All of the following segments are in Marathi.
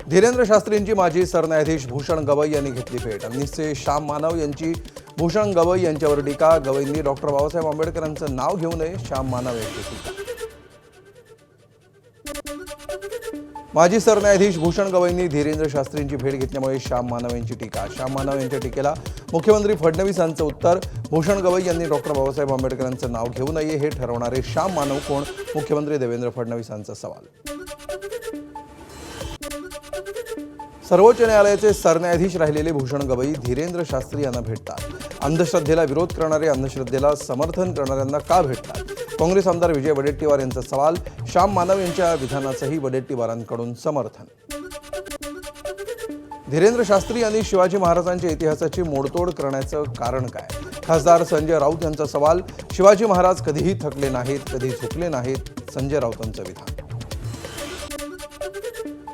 धीरेंद्र शास्त्रींची माजी सरन्यायाधीश भूषण गवई यांनी घेतली भेट। अनिसचे श्याम मानव यांची भूषण गवई यांच्यावर टीका। गवईंनी डॉक्टर बाबासाहेब आंबेडकरांचं नाव घेऊ नये, श्याम मानव यांची टीका। माजी सरन्यायाधीश भूषण गवईंनी धीरेंद्र शास्त्रींची भेट घेतल्यामुळे श्याम मानव यांची टीका। श्याम मानव यांच्या टीकेला मुख्यमंत्री फडणवीसांचं उत्तर। भूषण गवई यांनी डॉक्टर बाबासाहेब आंबेडकरांचं नाव घेऊ नये हे ठरवणारे श्याम मानव कोण? मुख्यमंत्री देवेंद्र फडणवीसांचा सवाल। सर्वोच्च न्यायालयाचे सरन्यायाधीश राहिलेले भूषण गवई धीरेंद्र शास्त्री यांना भेटतात। अंधश्रद्धेला विरोध करणारे अंधश्रद्धेला समर्थन करणाऱ्यांना का भेटतात? काँग्रेस आमदार विजय वडेट्टीवार यांचा सवाल। श्याम मानव यांच्या विधानाचंही वडेट्टीवारांकडून समर्थन। धीरेंद्र शास्त्री यांनी शिवाजी महाराजांच्या इतिहासाची मोडतोड करण्याचं कारण काय? खासदार संजय राऊत यांचा सवाल। शिवाजी महाराज कधीही थकले नाहीत, कधी झुकले नाहीत, संजय राऊतांचं विधान।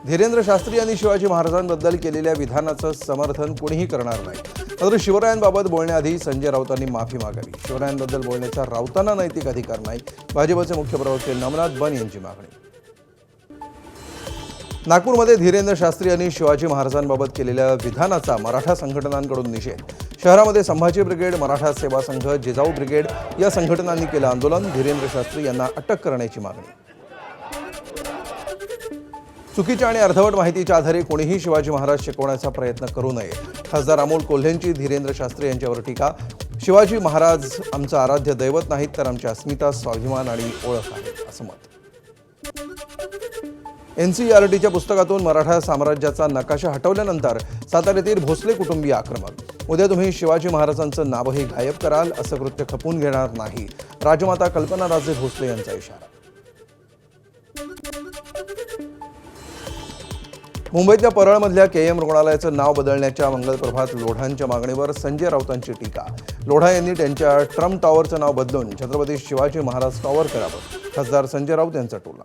धीरेंद्र शास्त्री यांनी शिवाजी महाराजांबद्दल केलेल्या विधानाचं समर्थन कोणीही करणार नाही, मात्र शिवरायांबाबत बोलण्याआधी संजय राऊतांनी माफी मागावी। शिवरायांबद्दल बोलण्याचा राऊतांना नैतिक अधिकार नाही, भाजपचे मुख्य प्रवक्ते नवनाथ बन यांची मागणी। नागपूरमध्ये धीरेंद्र शास्त्री यांनी शिवाजी महाराजांबाबत केलेल्या विधानाचा मराठा संघटनांकडून निषेध। शहरामध्ये संभाजी ब्रिगेड, मराठा सेवा संघ, जिजाऊ ब्रिगेड या संघटनांनी केलं आंदोलन। धीरेंद्र शास्त्री यांना अटक करण्याची मागणी। चुकीच्या आणि अर्धवट माहितीच्या आधारे कोणीही शिवाजी महाराज शिकवण्याचा प्रयत्न करू नये। खासदार अमोल कोल्हेंची धीरेंद्र शास्त्री यांच्यावर टीका। शिवाजी महाराज आमचं आराध्य दैवत नाहीत, तर आमची अस्मिता, स्वाभिमान आणि ओळख आहे, असं मत। NCERTच्या पुस्तकातून मराठा साम्राज्याचा नकाशा हटवल्यानंतर साताऱ्यातील भोसले कुटुंबीय आक्रमक। उद्या तुम्ही शिवाजी महाराजांचं नावही गायब कराल असं कृत्य खपून घेणार नाही, राजमाता कल्पनाराजे भोसले यांचा इशारा। मुंबईतल्या परळमधल्या KM रुग्णालयाचं नाव बदलण्याच्या मंगलप्रभात लोढांच्या मागणीवर संजय राऊतांची टीका। लोढा यांनी त्यांच्या ट्रम्प टॉवरचं नाव बदलून छत्रपती शिवाजी महाराज टॉवर करावं, खासदार संजय राऊत यांचा टोला।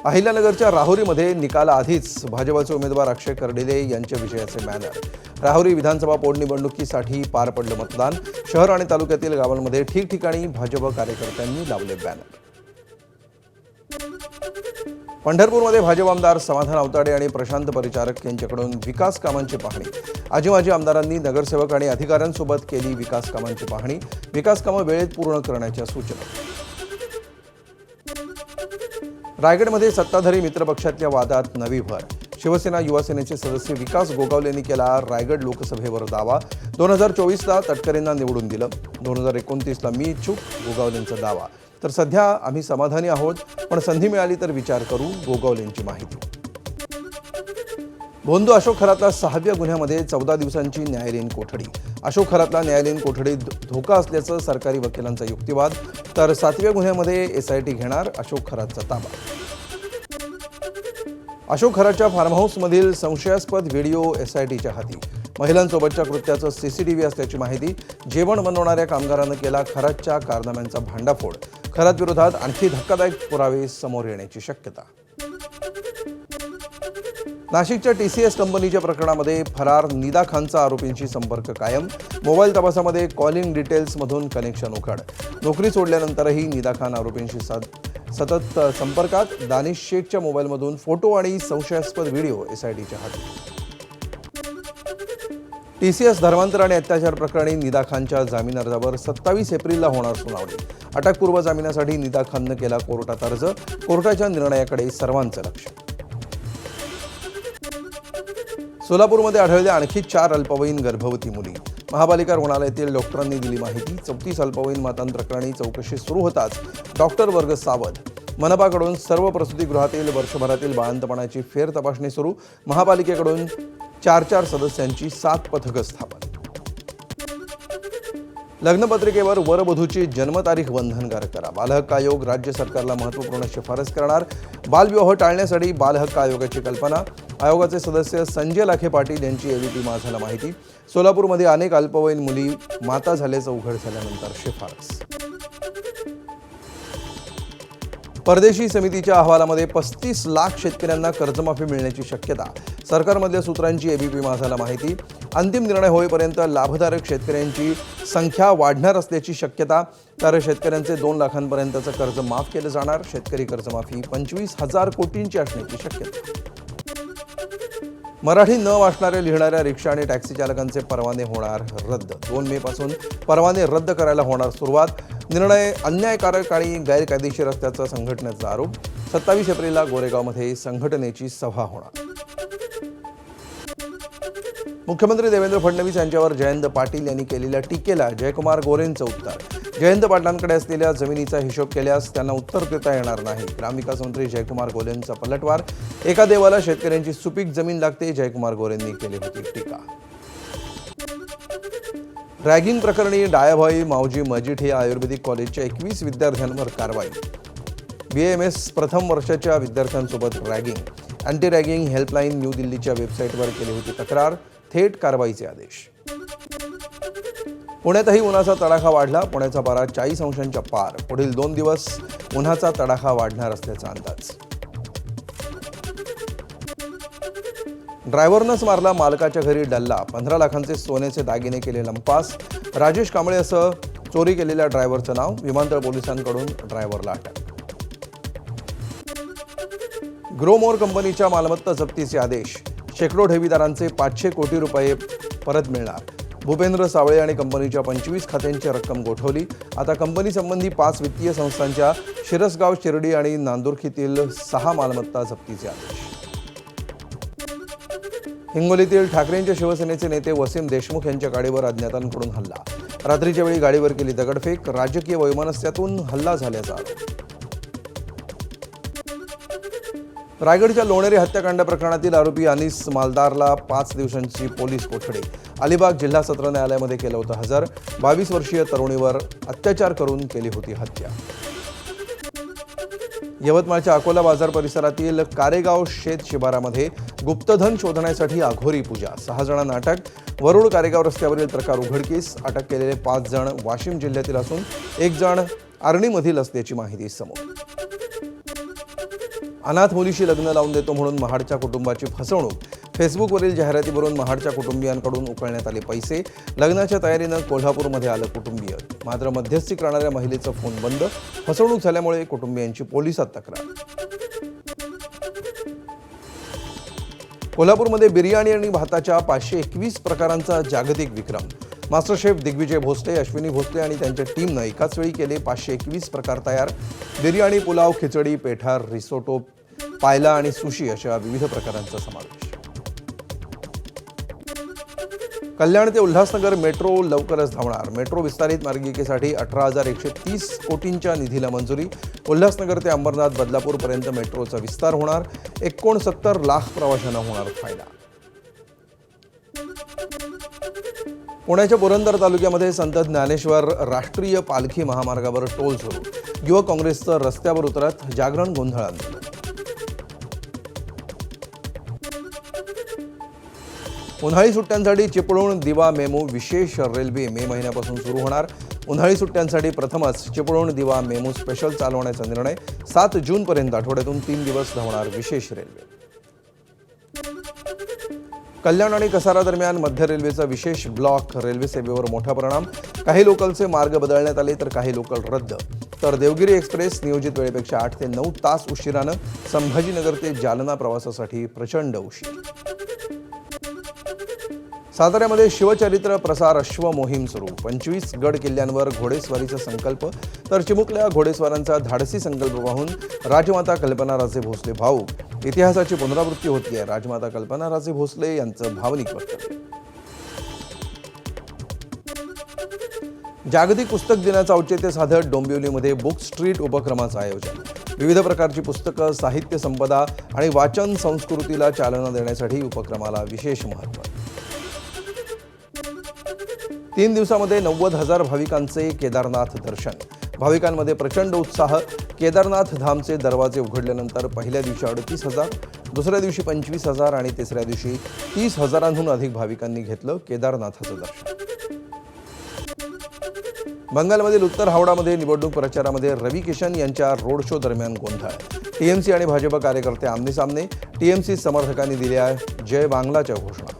अहिल्यानगरच्या राहुरीमध्ये निकालाआधीच भाजपचे उमेदवार अक्षय कर्डिले यांच्या विजयाचे बॅनर। राहुरी विधानसभा पोटनिवडणुकीसाठी पार पडलं मतदान। शहर आणि तालुक्यातील गावांमध्ये ठिकठिकाणी भाजप कार्यकर्त्यांनी लावले बॅनर। पंढरपूरमध्ये भाजप आमदार समाधान आवताडे आणि प्रशांत परिचारक यांच्याकडून विकास कामांची पाहणी। आजी माजी आमदारांनी नगरसेवक आणि अधिकाऱ्यांसोबत केली विकास कामांची पाहणी। विकास कामं वेळेत पूर्ण करण्याच्या सूचना। रायगडमध्ये सत्ताधारी मित्रपक्षातल्या वादात नवी भर। शिवसेना युवासेनेचे सदस्य विकास गोगावले यांनी केला रायगड लोकसभेवर दावा। 2024ला तटकरेंना निवडून दिलं, 2029ला मी इच्छुक, गोगावलेंचा दावा। तर सध्या आम्ही समाधानी आहोत, पण संधी मिळाली तर विचार करू, गोगावलेंची माहिती। भोंदू अशोक खरातला 6व्या गुन्ह्यामध्ये 14 दिवसांची न्यायालयीन कोठडी। अशोक खरातला न्यायालयीन कोठडीत धोका असल्याचं सरकारी वकिलांचा युक्तिवाद। तर 7व्या गुन्ह्यामध्ये SIT घेणार अशोक खरातचा ताबा। अशोक खरातच्या फार्म हाऊसमधील संशयास्पद व्हिडिओ SITच्या हाती। महिलांसोबतच्या कृत्याचं CCTV असल्याची माहिती। जेवण बनवणाऱ्या कामगारानं केला खरातच्या कारनाम्यांचा भांडाफोड। खरात विरोधात आणखी धक्कादायक पुरावे समोर येण्याची शक्यता। नाशिकच्या TCS कंपनीच्या प्रकरणामध्ये फरार निदा खानचा आरोपींशी संपर्क कायम। मोबाईल तपासामध्ये कॉलिंग डिटेल्समधून कनेक्शन उघड। नोकरी सोडल्यानंतरही निदा खान आरोपींशी सतत संपर्कात। दानिश शेखच्या मोबाईलमधून फोटो आणि संशयास्पद व्हिडिओ SITच्या हाती। TCS धर्मांतर आणि अत्याचार प्रकरणी निदा खानच्या जामीन अर्जावर 27 एप्रिलला होणार सुनावणी। अटकपूर्व जामिनासाठी निदा खाननं केला कोर्टात अर्ज। कोर्टाच्या निर्णयाकडे सर्वांचं लक्ष। सोलापूरमध्ये आढळल्या आणखी 4 अल्पवयीन गर्भवती मुली। महापालिका रुग्णालयातील डॉक्टरांनी दिली माहिती। 34 अल्पवयीन मातांप्रकरणी चौकशी सुरू होताच डॉक्टर वर्ग सावध। मनपाकडून सर्व प्रसूतिगृहातील वर्षभरातील बाळंतपणाची फेर तपासणी सुरू। महापालिकेकडून 4 सदस्यांची 7 पथकं स्थापन। लग्नपत्रिकेवर वरवधूची जन्मतारीख बंधनकारक करा। बालहक्क आयोग राज्य सरकारला महत्त्वपूर्ण शिफारस करणार। बालविवाह टाळण्यासाठी बालहक्क आयोगाची कल्पना। आयोगाचे सदस्य संजय लाखे पाटील यांची AVP माझाला माहिती। सोलापूरमध्ये अनेक अल्पवयीन मुली माता झाल्याचं उघड झाल्यानंतर शिफारस। परदेशी समितीच्या अहवालामध्ये 35 लाख शेतकऱ्यांना कर्जमाफी मिळण्याची शक्यता. सरकारमधल्या सूत्रांची एबीपी माझाला माहिती. अंतिम निर्णय होईपर्यंत लाभधारक शेतकऱ्यांची संख्या वाढणार असल्याची शक्यता. तर शेतकऱ्यांचे 2 लाखांपर्यंतचं कर्ज माफ केलं जाणार. शेतकरी कर्जमाफी 25,000 कोटींची असण्याची शक्यता. मराठी न वाचणाऱ्या लिहिणाऱ्या रिक्षा आणि टॅक्सी चालकांचे परवाने होणार रद्द. 2 मे पासून परवाने रद्द करायला होणार सुरुवात. निर्णय अन्यायकारक आणि गैरकायदेशीर असल्याचा संघटनेचा आरोप. 27 एप्रिलला गोरेगावमध्ये संघटनेची सभा होणार. मुख्यमंत्री देवेंद्र फडणवीस यांच्यावर जयंत पाटील यांनी केलेल्या टीकेला जयकुमार गोरेंचं उत्तर. जयंत पाटलांकडे असलेल्या जमिनीचा हिशोब केल्यास त्यांना उत्तर देता येणार नाही. ग्रामविकास मंत्री जयकुमार गोरेंचा पलटवार. एका देवाला शेतकऱ्यांची सुपीक जमीन लागते, जयकुमार गोरेंनी केली होती टीका. रॅगिंग प्रकरणी डायाभाई माऊजी मजिठे आयुर्वेदिक कॉलेजच्या 21 विद्यार्थ्यांवर कारवाई. BAMS प्रथम वर्षाच्या विद्यार्थ्यांसोबत ragging. Anti ragging helpline new दिल्लीच्या वेबसाईटवर केली होती तक्रार. थेट कारवाईचे आदेश. पुण्यातही उन्हाचा तडाखा वाढला. पुण्याचा पारा 40 अंशांच्या पार. पुढील 2 दिवस उन्हाचा तडाखा वाढणार असल्याचा अंदाज. ड्रायव्हरनंच मारला मालकाच्या घरी डल्ला. 15 लाखांचे सोन्याचे दागिने केले लंपास. राजेश कांबळे असं चोरी केलेल्या ड्रायव्हरचं नाव. विमानतळ पोलिसांकडून ड्रायव्हरला अटक. ग्रोमोर कंपनीच्या मालमत्ता जप्तीचे आदेश. शेकडो ठेवीदारांचे 500 कोटी रुपये परत मिळणार. भूपेंद्र सावळे आणि कंपनीच्या 25 खात्यांची रक्कम गोठवली. आता कंपनीसंबंधी 5 वित्तीय संस्थांच्या शिरसगाव, शिर्डी आणि नांदुरखीतील 6 मालमत्ता जप्तीचे आदेश. हिंगोलीतील ठाकरेंच्या शिवसेनेचे नेते वसीम देशमुख यांच्या गाडीवर अज्ञातांकडून हल्ला. रात्रीच्या वेळी गाडीवर केली दगडफेक. राजकीय वैमनस्यातून हल्ला झाल्याचा आरोप. रायगडच्या लोणेरे हत्याकांड प्रकरणातील आरोपी अनीस मालदारला 5 दिवसांची पोलीस कोठडी. अलिबाग जिल्हा सत्र न्यायालयामध्ये केलं होतं हजर. 22 वर्षीय तरुणीवर अत्याचार करून केली होती हत्या. यवतमाळच्या अकोला बाजार परिसरातील कारेगाव शेत शिवारामध्ये गुप्तधन शोधण्यासाठी अघोरी पूजा. 6 जणांना अटक. वरुड कारेगाव रस्त्यावरील प्रकार उघडकीस. अटक केलेले 5 जण वाशिम जिल्ह्यातील असून 1 जण आर्णीमधील असल्याची माहिती समोर. अनाथ मुलीशी लग्न लावून देतो म्हणून महाडच्या कुटुंबाची फसवणूक. फेसबुकवरील जाहिरातीवरून महाडच्या कुटुंबियांकडून उकळण्यात आले पैसे. लग्नाच्या तयारीनं कोल्हापूरमध्ये आलं कुटुंबीय. मात्र मध्यस्थी करणाऱ्या महिलेचा फोन बंद. फसवणूक झाल्यामुळे कुटुंबियांची पोलिसात तक्रार. कोल्हापूरमध्ये बिर्याणी आणि भाताच्या 521 प्रकारांचा जागतिक विक्रम. मास्टर शेफ दिग्विजय भोसले, अश्विनी भोसले आणि त्यांच्या टीमनं एकाच वेळी केले 521 प्रकार तयार. बिर्याणी, पुलाव, खिचडी, पेठा, रिसोटो, पायला आणि सुशी अशा विविध प्रकारांचा समावेश. कल्याण ते उल्हासनगर मेट्रो लवकरच धावणार. मेट्रो विस्तारित मार्गिकेसाठी 18,130 कोटींच्या निधीला मंजुरी. उल्हासनगर ते अंबरनाथ, बदलापूरपर्यंत मेट्रोचा विस्तार होणार. 69 लाख प्रवाशांना होणार फायदा. पुण्याच्या पुरंदर तालुक्यामध्ये संत ज्ञानेश्वर राष्ट्रीय पालखी महामार्गावर टोल सुरू. युवक काँग्रेसचं रस्त्यावर उतरत जागरण गोंधळ आंदोलन. उन्हाळी सुट्ट्यांसाठी चिपळूण दिवा मेमू विशेष रेल्वे मे महिन्यापासून सुरू होणार. उन्हाळी सुट्ट्यांसाठी प्रथमच चिपळूण दिवा मेमू स्पेशल चालवण्याचा निर्णय. 7 जूनपर्यंत आठवड्यातून 3 दिवस धावणार विशेष रेल्वे. कल्याण आणि कसारा दरम्यान मध्य रेल्वेचा विशेष ब्लॉक. रेल्वे सेवेवर मोठा परिणाम. काही लोकलचे मार्ग बदलण्यात आले तर काही लोकल रद्द. तर देवगिरी एक्सप्रेस नियोजित वेळेपेक्षा 8 ते 9 तास उशिरानं. संभाजीनगर ते जालना प्रवासासाठी प्रचंड उशीर. साताऱ्यामध्ये शिवचरित्र प्रसार अश्व मोहीम सुरू. 25 गड किल्ल्यांवर घोडेस्वारीचा संकल्प. तर चिमुकल्या घोडेस्वारांचा धाडसी संकल्प पाहून राजमाता कल्पनाराजे भोसले भाऊक. इतिहासाची पुनरावृत्ती होतीये. राजमाता कल्पनाराजे भोसले यांचं भावनिक वक्तव्य. जागतिक पुस्तक दिनाचं औचित्य साधत डोंबिवलीमध्ये बुक स्ट्रीट उपक्रमाचं आयोजन. विविध प्रकारची पुस्तकं, साहित्य संपदा आणि वाचन संस्कृतीला चालना देण्यासाठी उपक्रमाला विशेष महत्त्व. 3 दिवसामध्ये 90,000 भाविकांचे केदारनाथ दर्शन. भाविकांमध्ये प्रचंड उत्साह. केदारनाथ धामचे दरवाजे उघडल्यानंतर पहिल्या दिवशी 38,000, दुसऱ्या दिवशी 25,000 आणि तिसऱ्या दिवशी 30,000हून अधिक भाविकांनी घेतलं केदारनाथाचं दर्शन. बंगालमधील उत्तर हावडामध्ये निवडणूक प्रचारामध्ये रवी किशन यांच्या रोड शो दरम्यान गोंधळ. टीएमसी आणि भाजप कार्यकर्ते आमनेसामने. टीएमसी समर्थकांनी दिल्या जय बांगलाच्या घोषणा.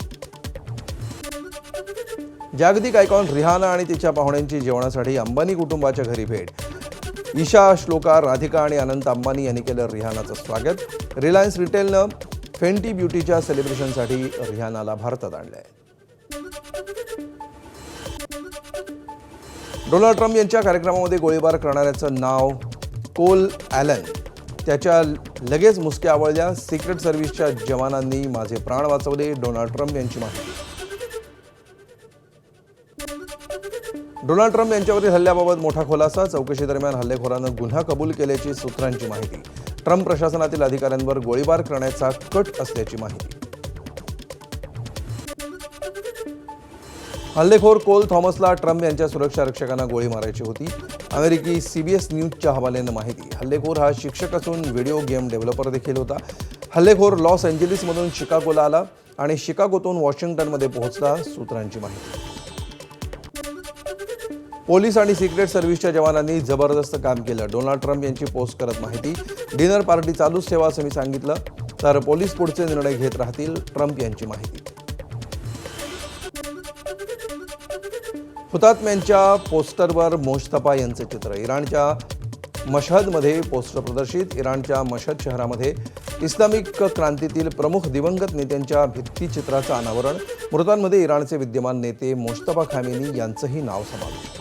जागतिक आयकॉन रिहाना आणि तिच्या पाहुण्यांची जेवणासाठी अंबानी कुटुंबाच्या घरी भेट. ईशा, श्लोका, राधिका आणि अनंत अंबानी यांनी केलं रिहानाचं स्वागत. रिलायन्स रिटेलनं फेंटी ब्युटीच्या सेलिब्रेशनसाठी रिहानाला भारतात आणलंय. डोनाल्ड ट्रम्प यांच्या कार्यक्रमामध्ये गोळीबार करणाऱ्याचं नाव कोल ॲलन. त्याच्या लगेच मुसक्या आवळल्या. सिक्रेट सर्व्हिसच्या जवानांनी माझे प्राण वाचवले. डोनाल्ड ट्रम्प यांची माहिती. डोनाल्ड ट्रम्प यांच्यावरील हल्ल्याबाबत मोठा खुलासा. चौकशी दरम्यान हल्लेखोरानं गुन्हा कबूल केल्याची सूत्रांची माहिती. ट्रम्प प्रशासनातील अधिकाऱ्यांवर गोळीबार करण्याचा कट असल्याची माहिती. हल्लेखोर कोल थॉमसला ट्रम्प यांच्या सुरक्षा रक्षकांना गोळी मारायची होती. अमेरिकी CBS न्यूजच्या हवाल्यानं माहिती. हल्लेखोर हा शिक्षक असून व्हिडिओ गेम डेव्हलपर देखील होता. हल्लेखोर लॉस एंजेलिसमधून शिकागोला आला आणि शिकागोतून वॉशिंग्टनमध्ये पोहोचला. सूत्रांची माहिती. पोलीस आणि सिक्रेट सर्व्हिसच्या जवानांनी जबरदस्त काम केलं. डोनाल्ड ट्रम्प यांची पोस्ट करत माहिती. डिनर पार्टी चालूच ठेवा असं मी सांगितलं, तर पोलीस पुढचे निर्णय घेत राहतील. ट्रम्प यांची माहिती. हुतात्म्यांच्या पोस्टरवर मोजतबा यांचे चित्र. इराणच्या मशहदमध्ये पोस्टर प्रदर्शित. इराणच्या मशहद शहरामध्ये इस्लामिक क्रांतीतील प्रमुख दिवंगत नेत्यांच्या भित्तिचित्राचं अनावरण. मृतांमध्ये इराणचे विद्यमान नेते मोजतबा खामेनी यांचंही नाव समाविष्ट.